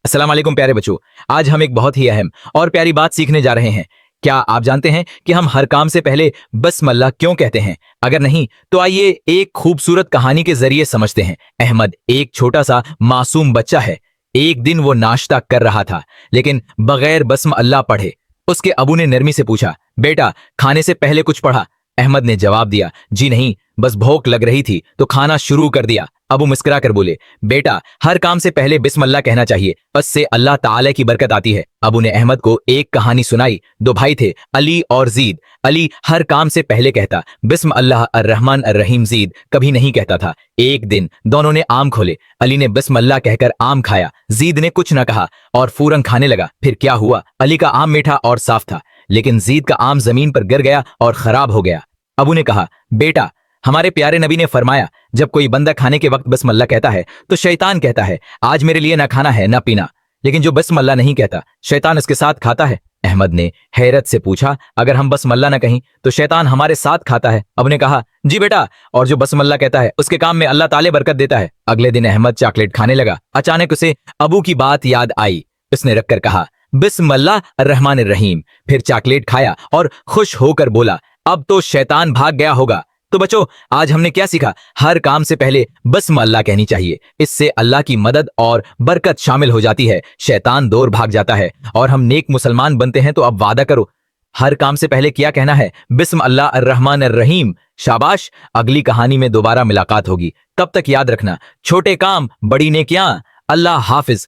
अस्सलाम वालेकुम प्यारे बच्चों। आज हम एक बहुत ही अहम और प्यारी बात सीखने जा रहे हैं। क्या आप जानते हैं कि हम हर काम से पहले बस्मल्लाह क्यों कहते हैं? अगर नहीं तो आइए एक खूबसूरत कहानी के जरिए समझते हैं। अहमद एक छोटा सा मासूम बच्चा है। एक दिन वो नाश्ता कर रहा था, लेकिन बगैर बस्म अल्लाह पढ़े। उसके अबू ने नरमी से पूछा, बेटा खाने से पहले कुछ पढ़ा? अहमद ने जवाब दिया, जी नहीं, बस भूख लग रही थी तो खाना शुरू कर दिया। अबू मुस्कुरा कर बोले, बेटा हर काम से पहले बिस्मिल्लाह कहना चाहिए, उससे अल्लाह ताला की बरकत आती है। अबू ने अहमद को एक कहानी सुनाई। दो भाई थे, अली और जीद। अली हर काम से पहले कहता बिस्म अल्लाह अर्रहमान अर्रहीम। जीद कभी नहीं कहता था। एक दिन दोनों ने आम खोले। अली ने बिस्म अल्लाह कहकर आम खाया। जीद ने कुछ न कहा और फौरन खाने लगा। फिर क्या हुआ? अली का आम मीठा और साफ था, लेकिन जीद का आम जमीन पर गिर गया और खराब हो गया। अबू ने कहा, बेटा हमारे प्यारे नबी ने फरमाया, जब कोई बंदा खाने के वक्त बिस्मिल्लाह कहता है तो शैतान कहता है आज मेरे लिए ना खाना है ना पीना, लेकिन जो बिस्मिल्लाह नहीं कहता शैतान उसके साथ खाता है। अहमद ने हैरत से पूछा, अगर हम बिस्मिल्लाह ना कहीं तो शैतान हमारे साथ खाता है? अबू ने कहा, जी बेटा, और जो बिस्मिल्लाह कहता है उसके काम में अल्लाह ताला बरकत देता है। अगले दिन अहमद चॉकलेट खाने लगा। अचानक उसे अबू की बात याद आई। उसने रखकर कहा बिस्मिल्लाह अर्रहमान अर्रहीम, फिर चॉकलेट खाया और खुश होकर बोला, अब तो शैतान भाग गया होगा। तो बच्चों, आज हमने क्या सीखा? हर काम से पहले बिस्मिल्लाह कहनी चाहिए। इससे अल्लाह की मदद और बरकत शामिल हो जाती है, शैतान दूर भाग जाता है और हम नेक मुसलमान बनते हैं। तो अब वादा करो, हर काम से पहले क्या कहना है? बिस्मिल्लाह अर्रहमान अर्रहीम। शाबाश, अगली कहानी में दोबारा मुलाकात होगी। तब तक याद रखना, छोटे काम बड़ी नेकियां। अल्लाह हाफिज।